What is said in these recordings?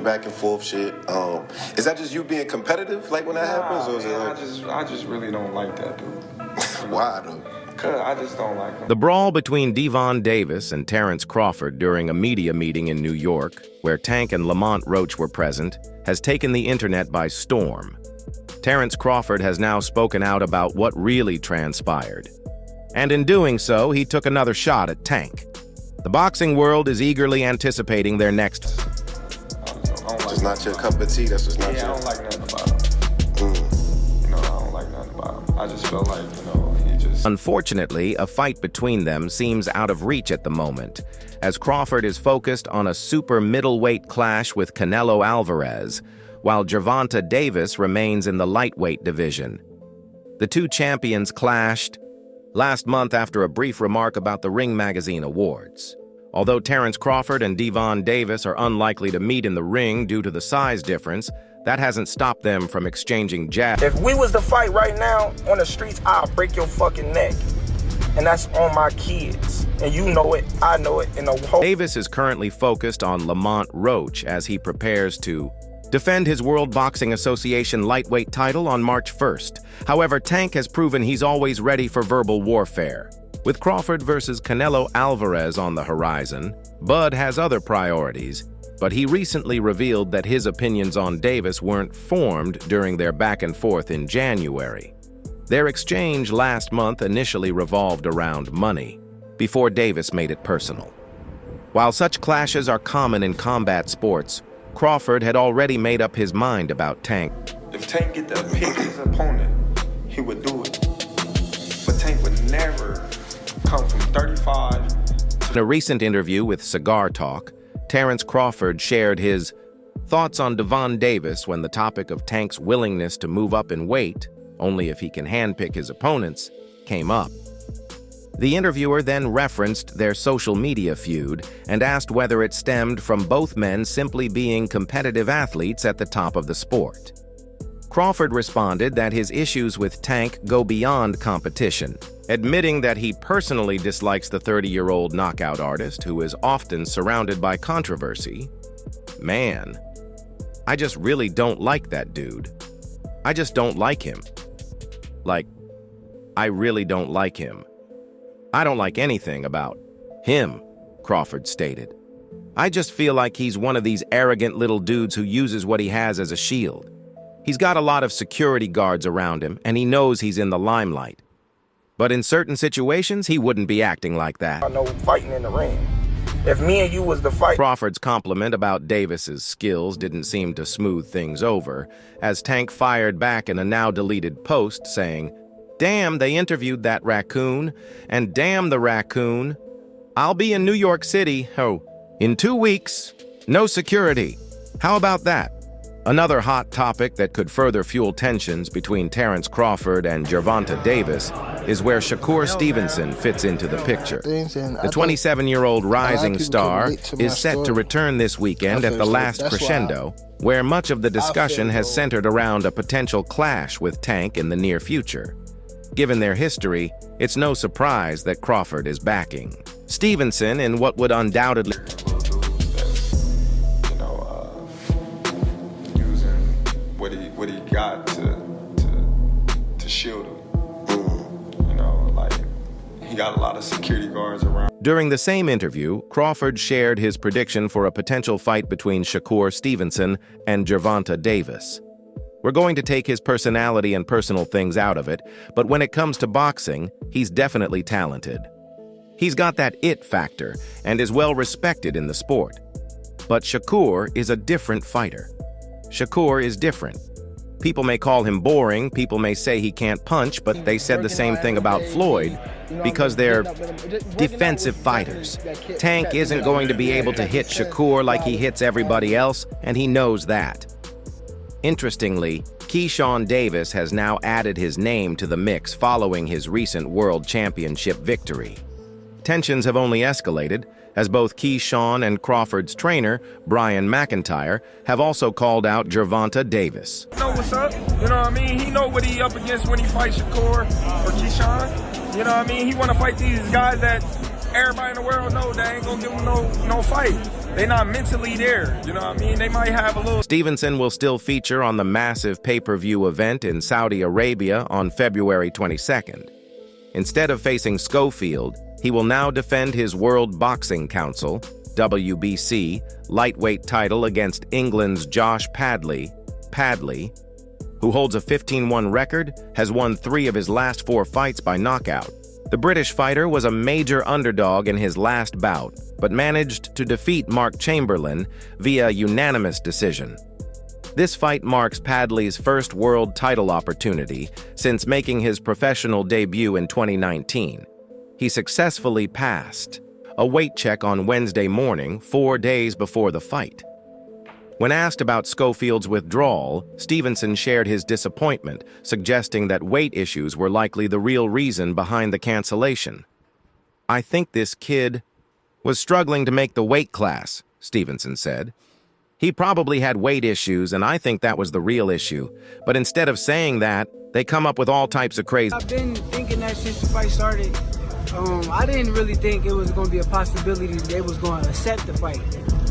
back and forth shit. Is that just you being competitive, like when that happens, or is it like... I just really don't like that, dude. Why, though? Cause I just don't like him. The brawl between GervontaDavis and Terence Crawford during a media meeting in New York, where Tank and Lamont Roach were present, has taken the internet by storm. Terence Crawford has now spoken out about what really transpired. And in doing so, he took another shot at Tank. The boxing world is eagerly anticipating their next... It's not your cup of tea, that's just not your... I don't like nothing about him. I don't like nothing about him. I just feel like, he just... Unfortunately, a fight between them seems out of reach at the moment, as Crawford is focused on a super middleweight clash with Canelo Alvarez, while GervontaDavis remains in the lightweight division. The two champions clashed last month after a brief remark about the Ring Magazine Awards. Although Terence Crawford and GervontaDavis are unlikely to meet in the ring due to the size difference, that hasn't stopped them from exchanging jabs. If we was to fight right now on the streets, I'll break your fucking neck. And that's on my kids. And you know it, I know it, and the whole... Davis is currently focused on Lamont Roach as he prepares to defend his World Boxing Association lightweight title on March 1st. However, Tank has proven he's always ready for verbal warfare. With Crawford versus Canelo Alvarez on the horizon, Bud has other priorities, but he recently revealed that his opinions on Davis weren't formed during their back and forth in January. Their exchange last month initially revolved around money, before Davis made it personal. While such clashes are common in combat sports, Crawford had already made up his mind about Tank. If Tank get to pick his opponent, he would do it. But Tank would never come from 35 to... In a recent interview with Cigar Talk, Terence Crawford shared his thoughts on GervontaDavis when the topic of Tank's willingness to move up in weight, only if he can handpick his opponents, came up. The interviewer then referenced their social media feud and asked whether it stemmed from both men simply being competitive athletes at the top of the sport. Crawford responded that his issues with Tank go beyond competition, admitting that he personally dislikes the 30-year-old knockout artist who is often surrounded by controversy. Man, I just really don't like that dude. I just don't like him. Like, I really don't like him. I don't like anything about him, Crawford stated. I just feel like he's one of these arrogant little dudes who uses what he has as a shield. He's got a lot of security guards around him, and he knows he's in the limelight. But in certain situations, he wouldn't be acting like that. I know fighting in the ring. If me and you was the fight... Crawford's compliment about Davis's skills didn't seem to smooth things over, as Tank fired back in a now-deleted post saying, "Damn, they interviewed that raccoon, and damn the raccoon. I'll be in New York City, in 2 weeks. No security. How about that?" Another hot topic that could further fuel tensions between Terence Crawford and Gervonta Davis is where Shakur Stevenson fits into the picture. The 27-year-old rising star is set to return this weekend at the Last Crescendo, where much of the discussion has centered around a potential clash with Tank in the near future. Given their history, it's no surprise that Crawford is backing Stevenson in what would undoubtedly... what he got to shield him. He got a lot of security guards around. During the same interview, Crawford shared his prediction for a potential fight between Shakur Stevenson and GervontaDavis. We're going to take his personality and personal things out of it, but when it comes to boxing, he's definitely talented. He's got that it factor and is well respected in the sport. But Shakur is a different fighter. Shakur is different. People may call him boring, people may say he can't punch, but they said the same thing about Floyd because they're defensive fighters. Tank isn't going to be able to hit Shakur like he hits everybody else, and he knows that. Interestingly, Keyshawn Davis has now added his name to the mix following his recent World Championship victory. Tensions have only escalated, as both Keyshawn and Crawford's trainer, Brian McIntyre, have also called out GervontaDavis. You know what's up? You know what I mean? He know what he up against when he fights Shakur or Keyshawn. You know what I mean? He want to fight these guys that everybody in the world know that ain't gonna give him no fight. They not mentally there, you know what I mean? They might have a little... Stevenson will still feature on the massive pay-per-view event in Saudi Arabia on February 22nd. Instead of facing Schofield, he will now defend his World Boxing Council, WBC, lightweight title against England's Josh Padley, who holds a 15-1 record, has won 3 of his last 4 fights by knockout. The British fighter was a major underdog in his last bout, but managed to defeat Mark Chamberlain via unanimous decision. This fight marks Padley's first world title opportunity since making his professional debut in 2019. He successfully passed a weight check on Wednesday morning, 4 days before the fight. When asked about Schofield's withdrawal, Stevenson shared his disappointment, suggesting that weight issues were likely the real reason behind the cancellation. "I think this kid was struggling to make the weight class," Stevenson said. "He probably had weight issues, and I think that was the real issue. But instead of saying that, they come up with all types of crazy..." I've been thinking that since the fight started. I didn't really think it was going to be a possibility that they was going to accept the fight.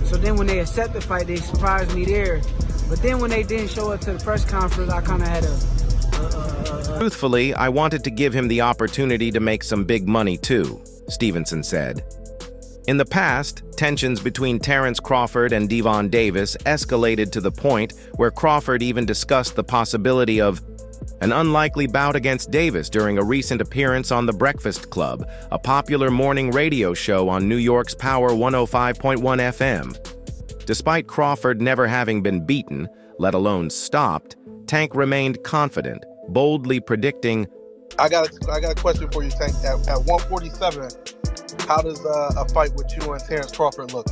So then when they accept the fight, they surprised me there. But then when they didn't show up to the press conference, I kind of had a... Truthfully, I wanted to give him the opportunity to make some big money too, Stevenson said. In the past, tensions between Terence Crawford and GervontaDavis escalated to the point where Crawford even discussed the possibility of an unlikely bout against Davis during a recent appearance on The Breakfast Club, a popular morning radio show on New York's Power 105.1 FM. Despite Crawford never having been beaten, let alone stopped, Tank remained confident, boldly predicting, I got a question for you, Tank. At 147, how does a fight with you and Terence Crawford look?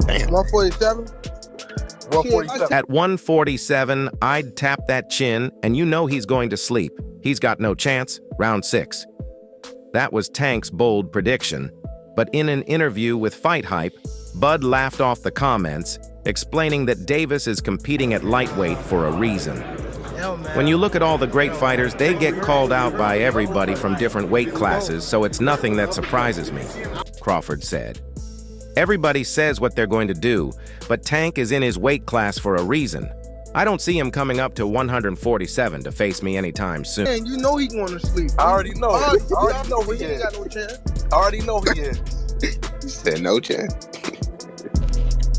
147? 147. At 147, I'd tap that chin, and you know he's going to sleep. He's got no chance. Round 6. That was Tank's bold prediction. But in an interview with Fight Hype, Bud laughed off the comments, explaining that Davis is competing at lightweight for a reason. When you look at all the great fighters, they get called out by everybody from different weight classes, so it's nothing that surprises me, Crawford said. Everybody says what they're going to do, but Tank is in his weight class for a reason. I don't see him coming up to 147 to face me anytime soon. Man, you know he going to sleep. I already know. I already know he he ain't is. got no chance. I already know he is. He said no chance.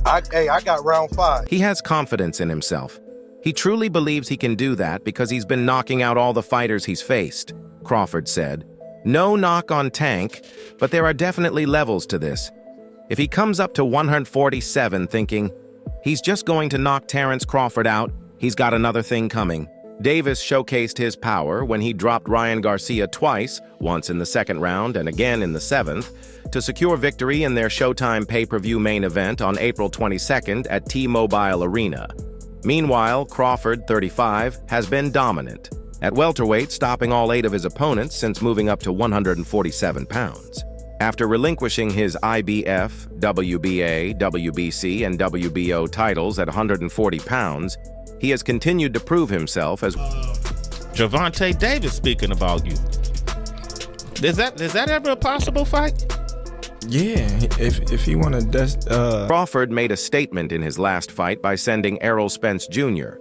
I got round 5. He has confidence in himself. He truly believes he can do that because he's been knocking out all the fighters he's faced, Crawford said. No knock on Tank, but there are definitely levels to this. If he comes up to 147 thinking, he's just going to knock Terence Crawford out, he's got another thing coming. Davis showcased his power when he dropped Ryan Garcia twice, once in the 2nd round and again in the 7th, to secure victory in their Showtime pay-per-view main event on April 22nd at T-Mobile Arena. Meanwhile, Crawford, 35, has been dominant, at welterweight stopping all 8 of his opponents since moving up to 147 pounds. After relinquishing his IBF, WBA, WBC, and WBO titles at 140 pounds, he has continued to prove himself as GervontaDavis speaking about you. Is that ever a possible fight? Yeah, if he want to... Crawford made a statement in his last fight by sending Errol Spence Jr.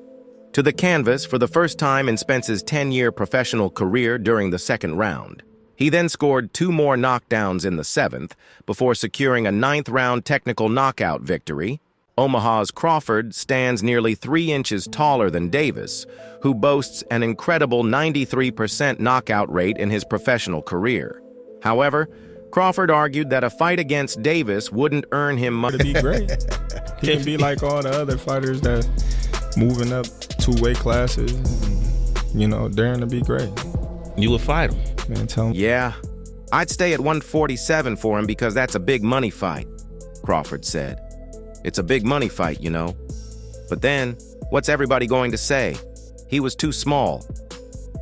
to the canvas for the first time in Spence's 10-year professional career during the 2nd round. He then scored 2 more knockdowns in the 7th before securing a 9th-round technical knockout victory. Omaha's Crawford stands nearly 3 inches taller than Davis, who boasts an incredible 93% knockout rate in his professional career. However, Crawford argued that a fight against Davis wouldn't earn him much. It'd be great. He can be like all the other fighters that moving up 2 weight classes, and, daring to be great. You would fight him. Man, tell him. Yeah, I'd stay at 147 for him because that's a big money fight, Crawford said. It's a big money fight, you know. But then, what's everybody going to say? He was too small.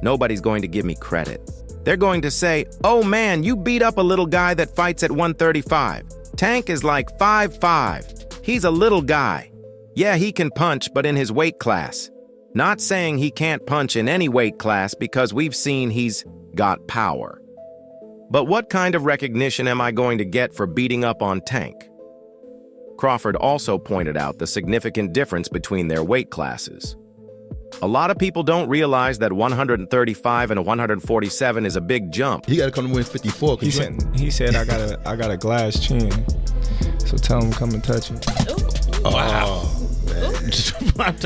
Nobody's going to give me credit. They're going to say, oh man, you beat up a little guy that fights at 135. Tank is like 5'5". He's a little guy. Yeah, he can punch, but in his weight class. Not saying he can't punch in any weight class because we've seen he's got power. But what kind of recognition am I going to get for beating up on Tank? Crawford also pointed out the significant difference between their weight classes. A lot of people don't realize that 135 and 147 is a big jump. He got to come to win 54. He said I got a glass chin, so tell him come and touch it. Wow.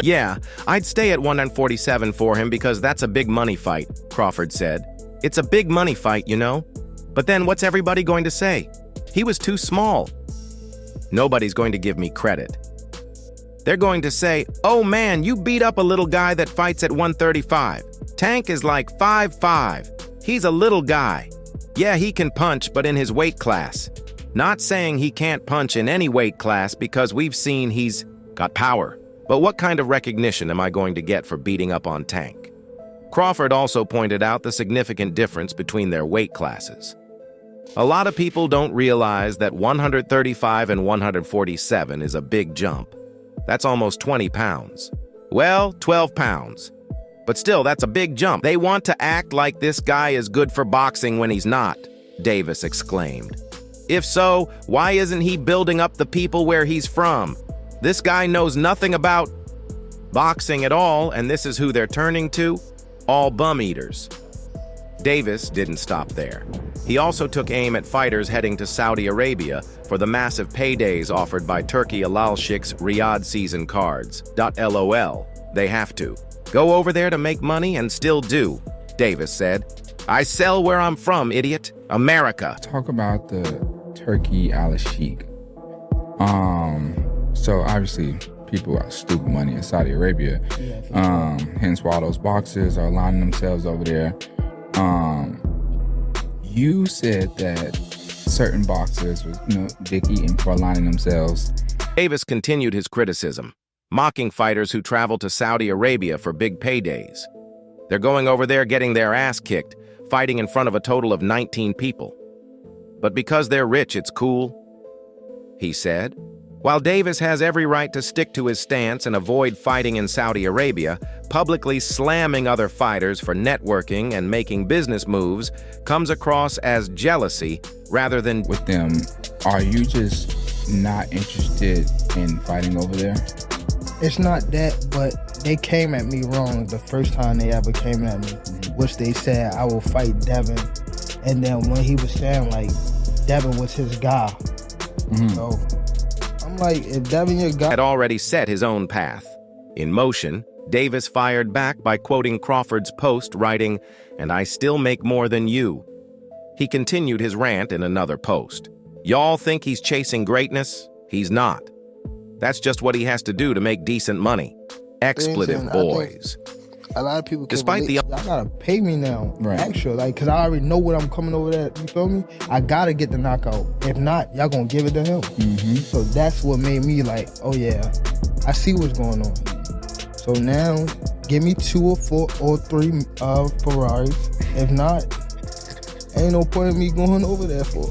Yeah, I'd stay at 147 for him because that's a big money fight, Crawford said. It's a big money fight, you know? But then what's everybody going to say? He was too small. Nobody's going to give me credit. They're going to say, oh man, you beat up a little guy that fights at 135. Tank is like 5'5". He's a little guy. Yeah, he can punch, but in his weight class. Not saying he can't punch in any weight class because we've seen he's got power. But what kind of recognition am I going to get for beating up on Tank? Crawford also pointed out the significant difference between their weight classes. A lot of people don't realize that 135 and 147 is a big jump. That's almost 20 pounds. Well, 12 pounds. But still, that's a big jump. They want to act like this guy is good for boxing when he's not, Davis exclaimed. If so, why isn't he building up the people where he's from? This guy knows nothing about boxing at all, and this is who they're turning to? All bum eaters. Davis didn't stop there. He also took aim at fighters heading to Saudi Arabia for the massive paydays offered by Turkey Al Sheikh's Riyadh season cards. LOL. They have to. Go over there to make money and still do, Davis said. I sell where I'm from, idiot. America. Talk about the Turkey Al Sheikh. So obviously people got stupid money in Saudi Arabia. Hence why those boxers are lining themselves over there. You said that certain boxers were, dick eating for lining themselves. Davis continued his criticism, mocking fighters who travel to Saudi Arabia for big paydays. They're going over there getting their ass kicked, fighting in front of a total of 19 people. But because they're rich, it's cool, he said. While Davis has every right to stick to his stance and avoid fighting in Saudi Arabia, publicly slamming other fighters for networking and making business moves comes across as jealousy rather than... With them, are you just not interested in fighting over there? It's not that, but they came at me wrong the first time they ever came at me, which they said I will fight Devin. And then when he was saying, like, Devin was his guy. So... I'm like, if Devin your guy... Had already set his own path. In motion, Davis fired back by quoting Crawford's post, writing, "And I still make more than you." He continued his rant in another post. Y'all think he's chasing greatness? He's not. That's just what he has to do to make decent money. Expletive boys. A lot of people can Despite relate. Y'all gotta pay me now, extra, cause I already know what I'm coming over there. You feel me? I gotta get the knockout. If not, y'all gonna give it to him. So that's what made me like, oh yeah, I see what's going on. So now, give me 2 or 4 or 3 Ferraris. If not, ain't no point in me going over there for.